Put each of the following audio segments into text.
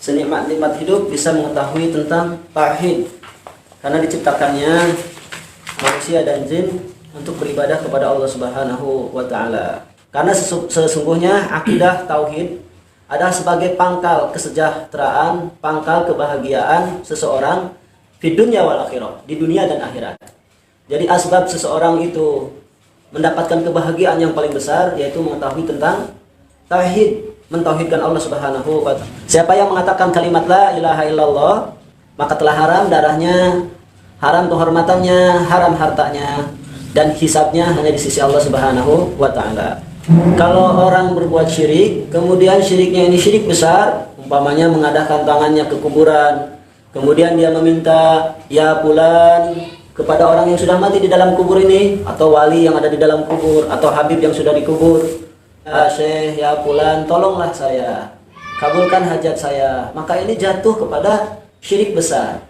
senikmat-nikmat hidup bisa mengetahui tentang tauhid, karena diciptakannya manusia dan jin untuk beribadah kepada Allah Subhanahu wa taala. Karena sesungguhnya akidah tauhid adalah sebagai pangkal kesejahteraan, pangkal kebahagiaan seseorang di dunia wal akhirah, di dunia dan akhirat. Jadi asbab seseorang itu mendapatkan kebahagiaan yang paling besar yaitu mengetahui tentang tauhid, mentauhidkan Allah Subhanahu wa taala. Siapa yang mengatakan kalimat la ilaha illallah, maka telah haram darahnya, haram kehormatannya, haram hartanya, dan hisabnya hanya di sisi Allah Subhanahu wa taala. Kalau orang berbuat syirik, kemudian syiriknya ini syirik besar, umpamanya mengadahkan tangannya ke kuburan, kemudian dia meminta ya fulan kepada orang yang sudah mati di dalam kubur ini, atau wali yang ada di dalam kubur, atau habib yang sudah dikubur, ya syekh, ya fulan, tolonglah saya, kabulkan hajat saya, maka ini jatuh kepada syirik besar.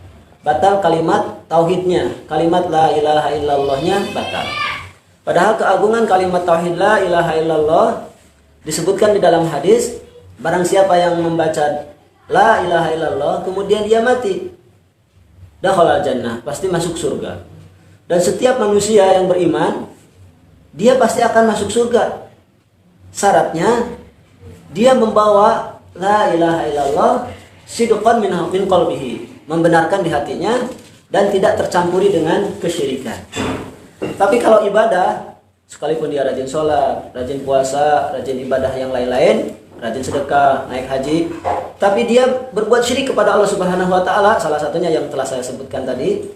Batal kalimat tauhidnya, kalimat la ilaha illallahnya batal. Padahal keagungan kalimat tauhid la ilaha illallah disebutkan di dalam hadis, barang siapa yang membaca la ilaha illallah kemudian dia mati, dakhala jannah, pasti masuk surga. Dan setiap manusia yang beriman, dia pasti akan masuk surga. Syaratnya dia membawa la ilaha illallah sidqan min qalbihi, membenarkan di hatinya dan tidak tercampuri dengan kesyirikan. Tapi kalau ibadah, sekalipun dia rajin sholat, rajin puasa, rajin ibadah yang lain-lain, rajin sedekah, naik haji, tapi dia berbuat syirik kepada Allah Subhanahu wa taala, salah satunya yang telah saya sebutkan tadi,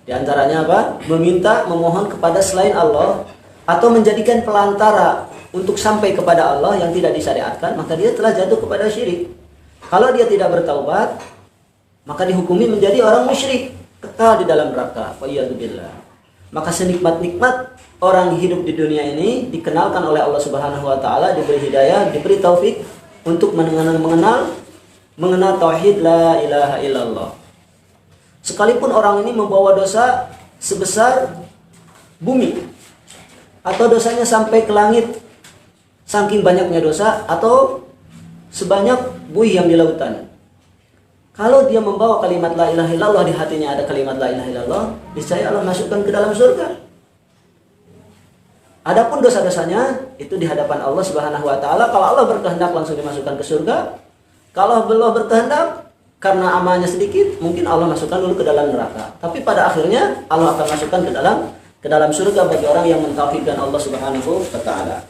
di antaranya apa? Meminta, memohon kepada selain Allah, atau menjadikan pelantara untuk sampai kepada Allah yang tidak disyariatkan, maka dia telah jatuh kepada syirik. Kalau dia tidak bertaubat, maka dihukumi menjadi orang musyrik, kekal di dalam neraka. Wa'iyadzubillah. Maka senikmat-nikmat orang hidup di dunia ini dikenalkan oleh Allah Subhanahu wa taala, diberi hidayah, diberi taufik untuk mengenal tauhid la ilaha illallah. Sekalipun orang ini membawa dosa sebesar bumi, atau dosanya sampai ke langit saking banyaknya dosa, atau sebanyak buih yang di lautan, kalau dia membawa kalimat la ilaha illallah, di hatinya ada kalimat la ilaha illallah, niscaya Allah masukkan ke dalam surga. Adapun dosa-dosanya itu di hadapan Allah Subhanahu wa taala, kalau Allah berkehendak langsung dimasukkan ke surga. Kalau belum berkehendak, karena amalnya sedikit, mungkin Allah masukkan dulu ke dalam neraka. Tapi pada akhirnya Allah akan masukkan ke dalam surga bagi orang yang mentauhidkan Allah Subhanahu wa taala.